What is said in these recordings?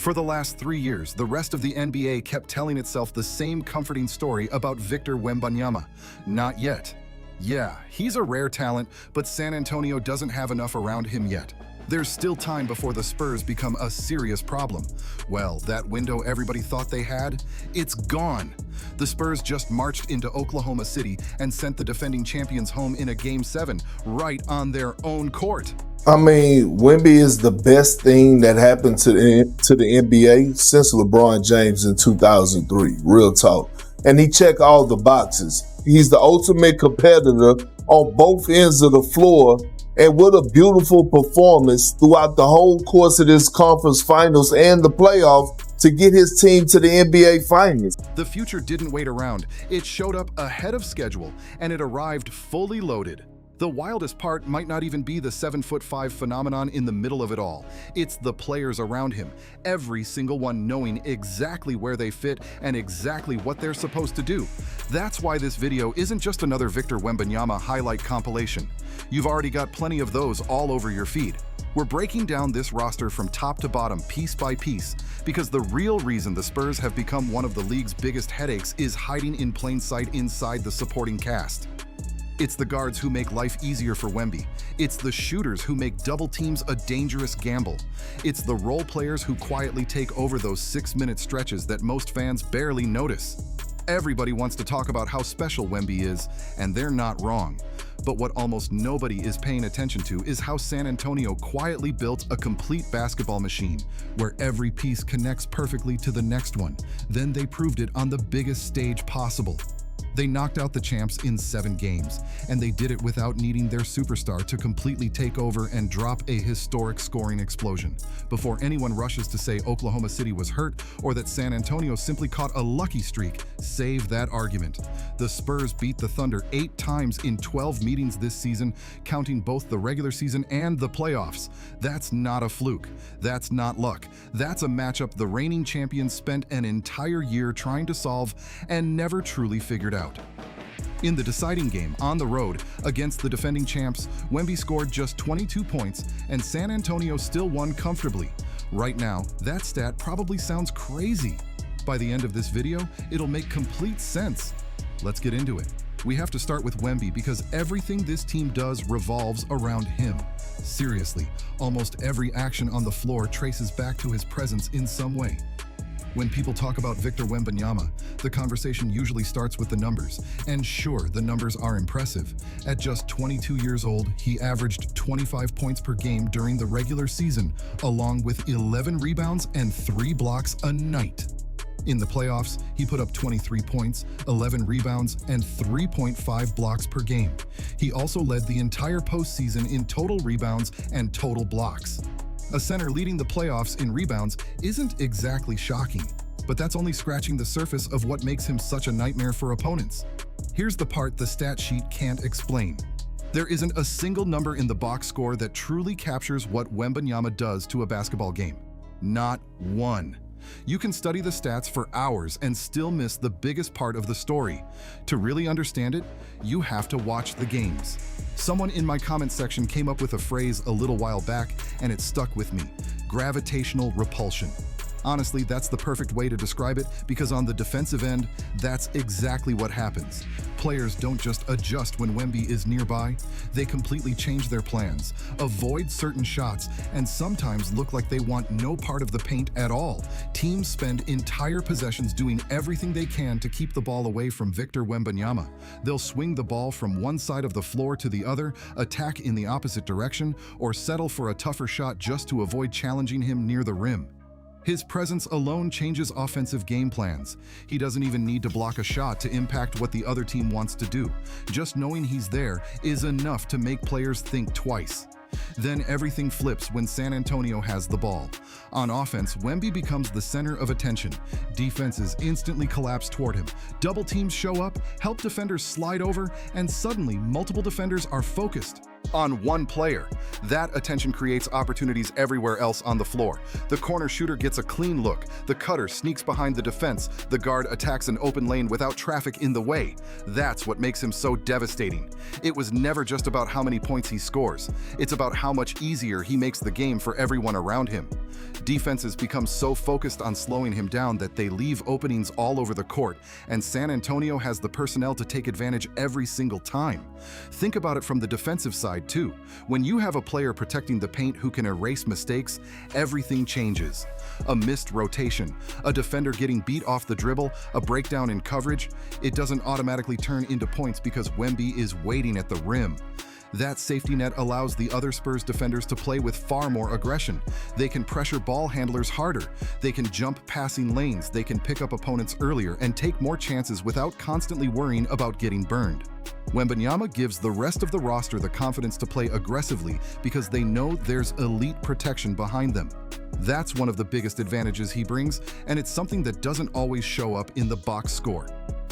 For the last 3 years, the rest of the NBA kept telling itself the same comforting story about Victor Wembanyama. Not yet. Yeah, he's a rare talent, but San Antonio doesn't have enough around him yet. There's still time before the Spurs become a serious problem. Well, that window everybody thought they had, it's gone. The Spurs just marched into Oklahoma City and sent the defending champions home in a Game 7 right on their own court. I mean, Wemby is the best thing that happened to the NBA since LeBron James in 2003, real talk. And he checked all the boxes. He's the ultimate competitor on both ends of the floor, and with a beautiful performance throughout the whole course of this conference finals and the playoff to get his team to the NBA finals. The future didn't wait around. It showed up ahead of schedule, and it arrived fully loaded. The wildest part might not even be the 7'5" phenomenon in the middle of it all. It's the players around him, every single one knowing exactly where they fit and exactly what they're supposed to do. That's why this video isn't just another Victor Wembanyama highlight compilation. You've already got plenty of those all over your feed. We're breaking down this roster from top to bottom, piece by piece, because the real reason the Spurs have become one of the league's biggest headaches is hiding in plain sight inside the supporting cast. It's the guards who make life easier for Wemby. It's the shooters who make double teams a dangerous gamble. It's the role players who quietly take over those 6-minute stretches that most fans barely notice. Everybody wants to talk about how special Wemby is, and they're not wrong. But what almost nobody is paying attention to is how San Antonio quietly built a complete basketball machine, where every piece connects perfectly to the next one. Then they proved it on the biggest stage possible. They knocked out the champs in 7 games, and they did it without needing their superstar to completely take over and drop a historic scoring explosion. Before anyone rushes to say Oklahoma City was hurt or that San Antonio simply caught a lucky streak, save that argument. The Spurs beat the Thunder 8 times in 12 meetings this season, counting both the regular season and the playoffs. That's not a fluke. That's not luck. That's a matchup the reigning champions spent an entire year trying to solve and never truly figured out. In the deciding game on the road against the defending champs, Wemby scored just 22 points and San Antonio still won comfortably. Right now, that stat probably sounds crazy. By the end of this video, it'll make complete sense. Let's get into it. We have to start with Wemby because everything this team does revolves around him. Seriously, almost every action on the floor traces back to his presence in some way. When people talk about Victor Wembanyama, the conversation usually starts with the numbers. And sure, the numbers are impressive. At just 22 years old, he averaged 25 points per game during the regular season, along with 11 rebounds and 3 blocks a night. In the playoffs, he put up 23 points, 11 rebounds, and 3.5 blocks per game. He also led the entire postseason in total rebounds and total blocks. A center leading the playoffs in rebounds isn't exactly shocking, but that's only scratching the surface of what makes him such a nightmare for opponents. Here's the part the stat sheet can't explain. There isn't a single number in the box score that truly captures what Wembanyama does to a basketball game. Not one. You can study the stats for hours and still miss the biggest part of the story. To really understand it, you have to watch the games. Someone in my comment section came up with a phrase a little while back, and it stuck with me: gravitational repulsion. Honestly, that's the perfect way to describe it because on the defensive end, that's exactly what happens. Players don't just adjust when Wemby is nearby, they completely change their plans, avoid certain shots, and sometimes look like they want no part of the paint at all. Teams spend entire possessions doing everything they can to keep the ball away from Victor Wembanyama. They'll swing the ball from one side of the floor to the other, attack in the opposite direction, or settle for a tougher shot just to avoid challenging him near the rim. His presence alone changes offensive game plans. He doesn't even need to block a shot to impact what the other team wants to do. Just knowing he's there is enough to make players think twice. Then everything flips when San Antonio has the ball. On offense, Wemby becomes the center of attention. Defenses instantly collapse toward him. Double teams show up, help defenders slide over, and suddenly multiple defenders are focused. on one player. That attention creates opportunities everywhere else on the floor. The corner shooter gets a clean look, the cutter sneaks behind the defense, the guard attacks an open lane without traffic in the way. That's what makes him so devastating. It was never just about how many points he scores. It's about how much easier he makes the game for everyone around him. Defenses become so focused on slowing him down that they leave openings all over the court, and San Antonio has the personnel to take advantage every single time. Think about it from the defensive side too. When you have a player protecting the paint who can erase mistakes, everything changes. A missed rotation, a defender getting beat off the dribble, a breakdown in coverage, it doesn't automatically turn into points because Wemby is waiting at the rim. That safety net allows the other Spurs defenders to play with far more aggression. They can pressure ball handlers harder. They can jump passing lanes. They can pick up opponents earlier and take more chances without constantly worrying about getting burned. Wembanyama gives the rest of the roster the confidence to play aggressively because they know there's elite protection behind them. That's one of the biggest advantages he brings, and it's something that doesn't always show up in the box score.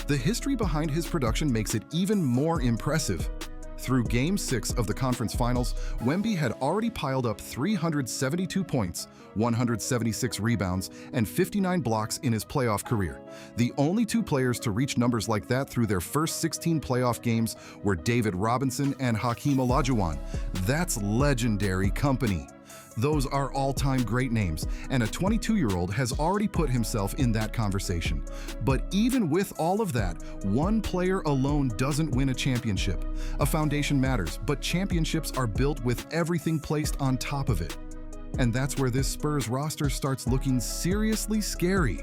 The history behind his production makes it even more impressive. Through Game 6 of the conference finals, Wemby had already piled up 372 points, 176 rebounds, and 59 blocks in his playoff career. The only two players to reach numbers like that through their first 16 playoff games were David Robinson and Hakeem Olajuwon. That's legendary company. Those are all-time great names, and a 22-year-old has already put himself in that conversation. But even with all of that, one player alone doesn't win a championship. A foundation matters, but championships are built with everything placed on top of it. And that's where this Spurs roster starts looking seriously scary.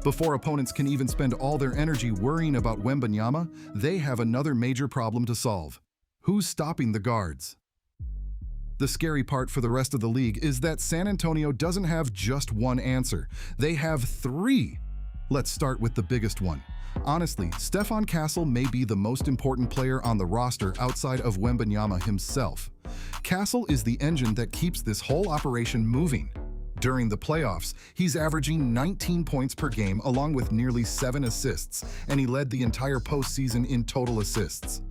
Before opponents can even spend all their energy worrying about Wembanyama, they have another major problem to solve. Who's stopping the guards? The scary part for the rest of the league is that San Antonio doesn't have just one answer. They have three. Let's start with the biggest one. Honestly, Stephon Castle may be the most important player on the roster outside of Wembanyama himself. Castle is the engine that keeps this whole operation moving. During the playoffs, he's averaging 19 points per game along with nearly 7 assists, and he led the entire postseason in total assists.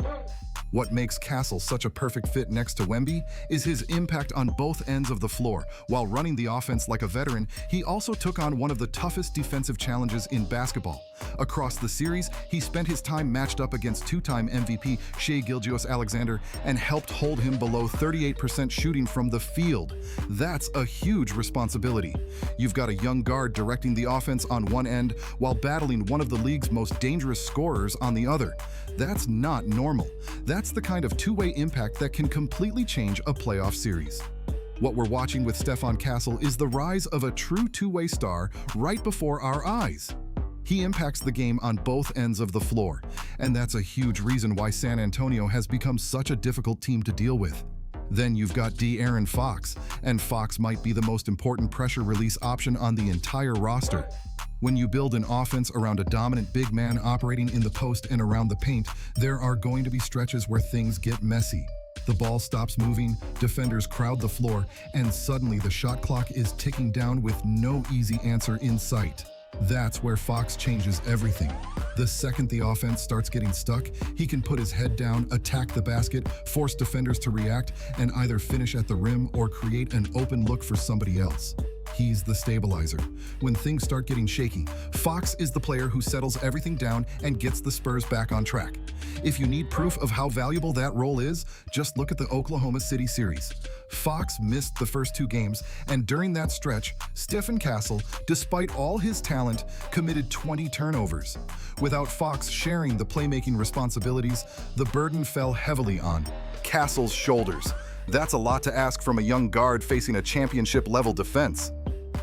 What makes Castle such a perfect fit next to Wemby is his impact on both ends of the floor. While running the offense like a veteran, he also took on one of the toughest defensive challenges in basketball. Across the series, he spent his time matched up against two-time MVP Shai Gilgeous-Alexander and helped hold him below 38% shooting from the field. That's a huge responsibility. You've got a young guard directing the offense on one end while battling one of the league's most dangerous scorers on the other. That's not normal. That's the kind of two-way impact that can completely change a playoff series. What we're watching with Stephon Castle is the rise of a true two-way star right before our eyes. He impacts the game on both ends of the floor, and that's a huge reason why San Antonio has become such a difficult team to deal with. Then you've got De'Aaron Fox, and Fox might be the most important pressure release option on the entire roster. When you build an offense around a dominant big man operating in the post and around the paint, there are going to be stretches where things get messy. The ball stops moving, defenders crowd the floor, and suddenly the shot clock is ticking down with no easy answer in sight. That's where Fox changes everything. The second the offense starts getting stuck, he can put his head down, attack the basket, force defenders to react, and either finish at the rim or create an open look for somebody else. He's the stabilizer. When things start getting shaky, Fox is the player who settles everything down and gets the Spurs back on track. If you need proof of how valuable that role is, just look at the Oklahoma City series. Fox missed the first 2 games, and during that stretch, Stephon Castle, despite all his talent, committed 20 turnovers. Without Fox sharing the playmaking responsibilities, the burden fell heavily on Castle's shoulders. That's a lot to ask from a young guard facing a championship-level defense.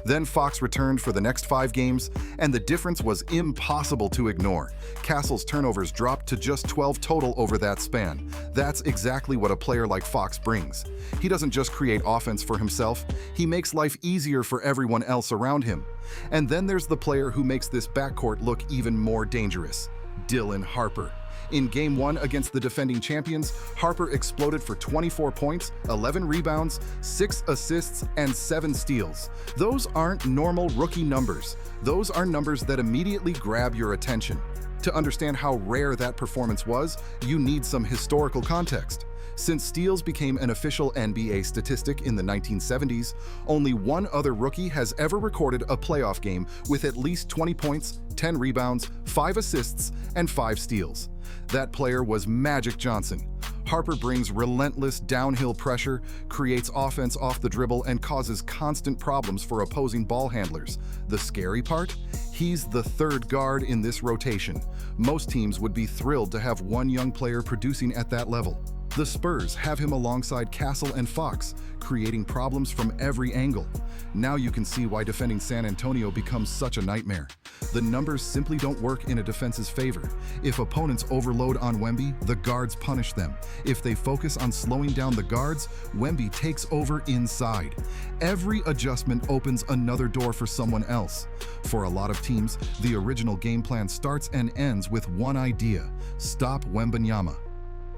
Then Fox returned for the next 5 games, and the difference was impossible to ignore. Castle's turnovers dropped to just 12 total over that span. That's exactly what a player like Fox brings. He doesn't just create offense for himself, he makes life easier for everyone else around him. And then there's the player who makes this backcourt look even more dangerous, Dylan Harper. In Game 1 against the defending champions, Harper exploded for 24 points, 11 rebounds, 6 assists, and 7 steals. Those aren't normal rookie numbers. Those are numbers that immediately grab your attention. To understand how rare that performance was, you need some historical context. Since steals became an official NBA statistic in the 1970s, only one other rookie has ever recorded a playoff game with at least 20 points, 10 rebounds, 5 assists, and 5 steals. That player was Magic Johnson. Harper brings relentless downhill pressure, creates offense off the dribble, and causes constant problems for opposing ball handlers. The scary part? He's the third guard in this rotation. Most teams would be thrilled to have one young player producing at that level. The Spurs have him alongside Castle and Fox, creating problems from every angle. Now you can see why defending San Antonio becomes such a nightmare. The numbers simply don't work in a defense's favor. If opponents overload on Wemby, the guards punish them. If they focus on slowing down the guards, Wemby takes over inside. Every adjustment opens another door for someone else. For a lot of teams, the original game plan starts and ends with one idea: stop Wembanyama.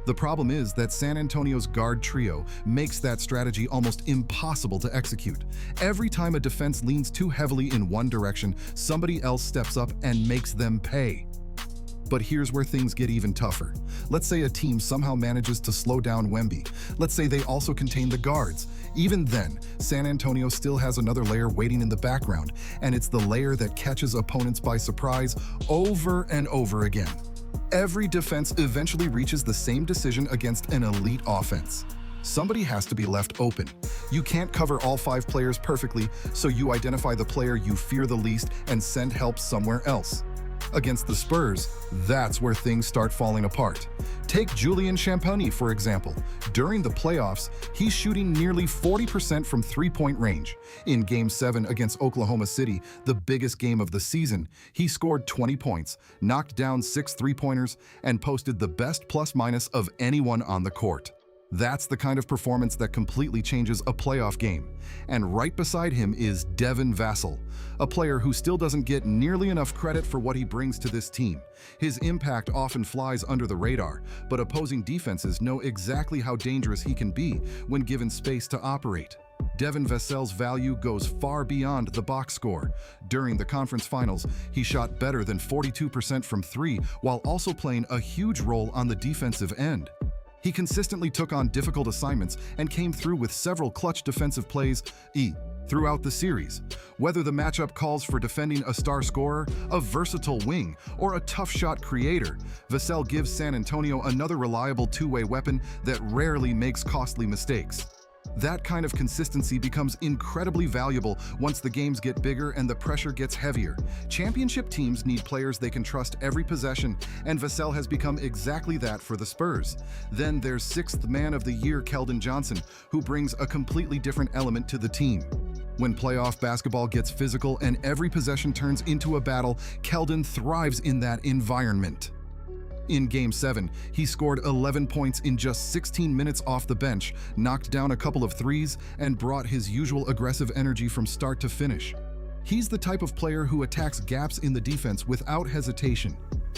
The problem is that San Antonio's guard trio makes that strategy almost impossible to execute. Every time a defense leans too heavily in one direction, somebody else steps up and makes them pay. But here's where things get even tougher. Let's say a team somehow manages to slow down Wemby. Let's say they also contain the guards. Even then, San Antonio still has another layer waiting in the background, and it's the layer that catches opponents by surprise over and over again. Every defense eventually reaches the same decision against an elite offense. Somebody has to be left open. You can't cover all 5 players perfectly, so you identify the player you fear the least and send help somewhere else. Against the Spurs, that's where things start falling apart. Take Julian Champagnie, for example. During the playoffs, he's shooting nearly 40% from three-point range. In Game 7 against Oklahoma City, the biggest game of the season, he scored 20 points, knocked down 6 three-pointers, and posted the best plus-minus of anyone on the court. That's the kind of performance that completely changes a playoff game. And right beside him is Devin Vassell, a player who still doesn't get nearly enough credit for what he brings to this team. His impact often flies under the radar, but opposing defenses know exactly how dangerous he can be when given space to operate. Devin Vassell's value goes far beyond the box score. During the conference finals, he shot better than 42% from 3 while also playing a huge role on the defensive end. He consistently took on difficult assignments and came through with several clutch defensive plays throughout the series. Whether the matchup calls for defending a star scorer, a versatile wing, or a tough shot creator, Vassell gives San Antonio another reliable two-way weapon that rarely makes costly mistakes. That kind of consistency becomes incredibly valuable once the games get bigger and the pressure gets heavier. Championship teams need players they can trust every possession, and Vassell has become exactly that for the Spurs. Then there's 6th Man of the Year Keldon Johnson, who brings a completely different element to the team. When playoff basketball gets physical and every possession turns into a battle, Keldon thrives in that environment. In Game 7, he scored 11 points in just 16 minutes off the bench, knocked down a couple of threes, and brought his usual aggressive energy from start to finish. He's the type of player who attacks gaps in the defense without hesitation.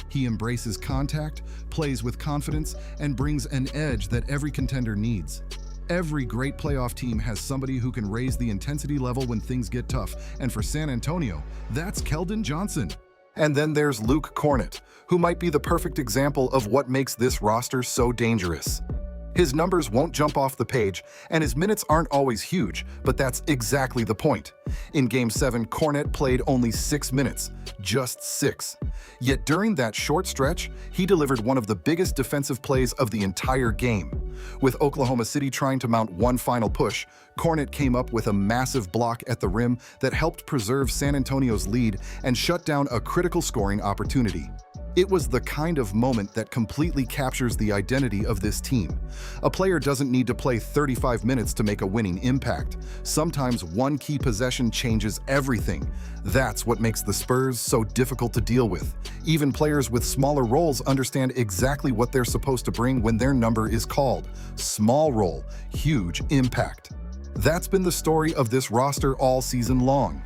He embraces contact, plays with confidence, and brings an edge that every contender needs. Every great playoff team has somebody who can raise the intensity level when things get tough, and for San Antonio, that's Keldon Johnson. And then there's Luke Kornet, who might be the perfect example of what makes this roster so dangerous. His numbers won't jump off the page, and his minutes aren't always huge, but that's exactly the point. In Game 7, Kornet played only 6 minutes, just 6. Yet during that short stretch, he delivered one of the biggest defensive plays of the entire game. With Oklahoma City trying to mount one final push, Kornet came up with a massive block at the rim that helped preserve San Antonio's lead and shut down a critical scoring opportunity. It was the kind of moment that completely captures the identity of this team. A player doesn't need to play 35 minutes to make a winning impact. Sometimes one key possession changes everything. That's what makes the Spurs so difficult to deal with. Even players with smaller roles understand exactly what they're supposed to bring when their number is called. Small role, huge impact. That's been the story of this roster all season long.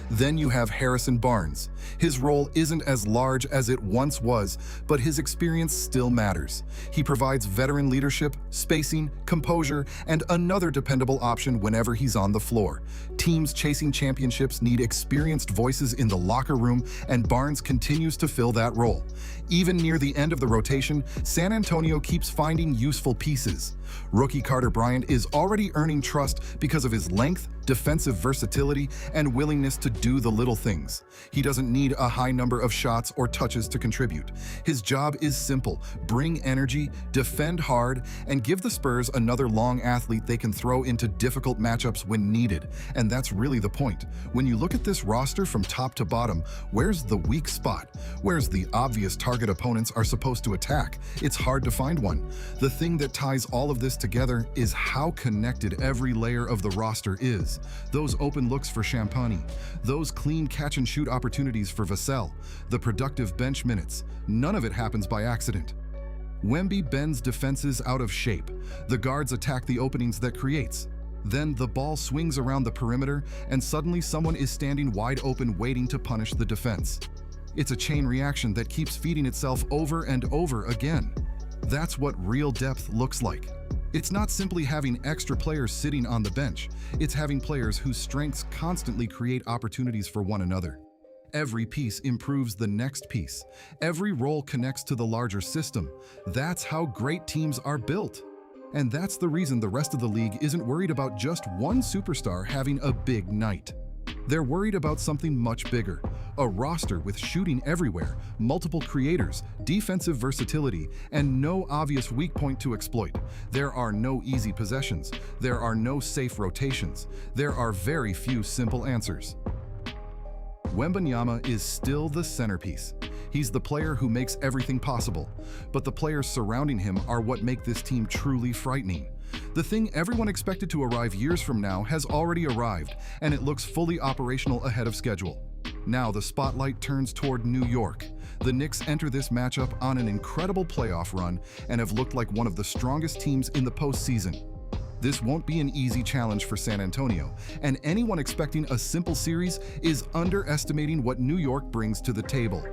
Then you have Harrison Barnes. His role isn't as large as it once was, but his experience still matters. He provides veteran leadership, spacing, composure, and another dependable option whenever he's on the floor. Teams chasing championships need experienced voices in the locker room, and Barnes continues to fill that role. Even near the end of the rotation, San Antonio keeps finding useful pieces. Rookie Carter Bryant is already earning trust because of his length, defensive versatility, and willingness to do the little things. He doesn't need a high number of shots or touches to contribute. His job is simple: bring energy, defend hard, and give the Spurs another long athlete they can throw into difficult matchups when needed. And that's really the point. When you look at this roster from top to bottom, where's the weak spot? Where's the obvious target opponents are supposed to attack? It's hard to find one. The thing that ties all of this together is how connected every layer of the roster is. Those open looks for Champagny, those clean catch-and-shoot opportunities for Vassell, the productive bench minutes. None of it happens by accident. Wemby bends defenses out of shape. The guards attack the openings that creates. Then the ball swings around the perimeter, and suddenly someone is standing wide open waiting to punish the defense. It's a chain reaction that keeps feeding itself over and over again. That's what real depth looks like. It's not simply having extra players sitting on the bench. It's having players whose strengths constantly create opportunities for one another. Every piece improves the next piece. Every role connects to the larger system. That's how great teams are built. And that's the reason the rest of the league isn't worried about just one superstar having a big night. They're worried about something much bigger: a roster with shooting everywhere, multiple creators, defensive versatility, and no obvious weak point to exploit. There are no easy possessions. There are no safe rotations. There are very few simple answers. Wembanyama is still the centerpiece. He's the player who makes everything possible, but the players surrounding him are what make this team truly frightening. The thing everyone expected to arrive years from now has already arrived, and it looks fully operational ahead of schedule. Now the spotlight turns toward New York. The Knicks enter this matchup on an incredible playoff run and have looked like one of the strongest teams in the postseason. This won't be an easy challenge for San Antonio, and anyone expecting a simple series is underestimating what New York brings to the table.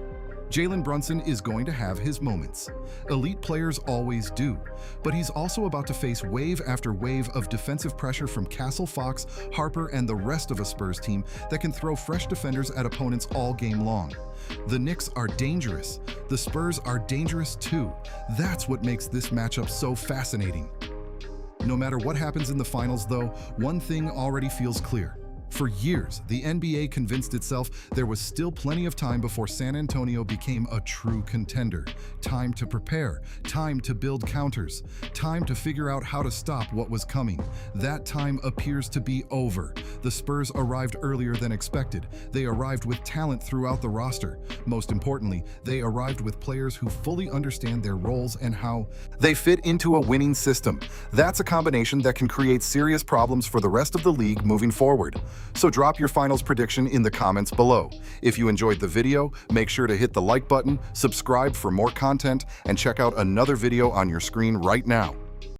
Jalen Brunson is going to have his moments. Elite players always do, but he's also about to face wave after wave of defensive pressure from Castle, Fox, Harper, and the rest of a Spurs team that can throw fresh defenders at opponents all game long. The Knicks are dangerous. The Spurs are dangerous too. That's what makes this matchup so fascinating. No matter what happens in the finals, though, one thing already feels clear. For years, the NBA convinced itself there was still plenty of time before San Antonio became a true contender. Time to prepare, time to build counters, time to figure out how to stop what was coming. That time appears to be over. The Spurs arrived earlier than expected. They arrived with talent throughout the roster. Most importantly, they arrived with players who fully understand their roles and how they fit into a winning system. That's a combination that can create serious problems for the rest of the league moving forward. So drop your finals prediction in the comments below. If you enjoyed the video, make sure to hit the like button, subscribe for more content, and check out another video on your screen right now.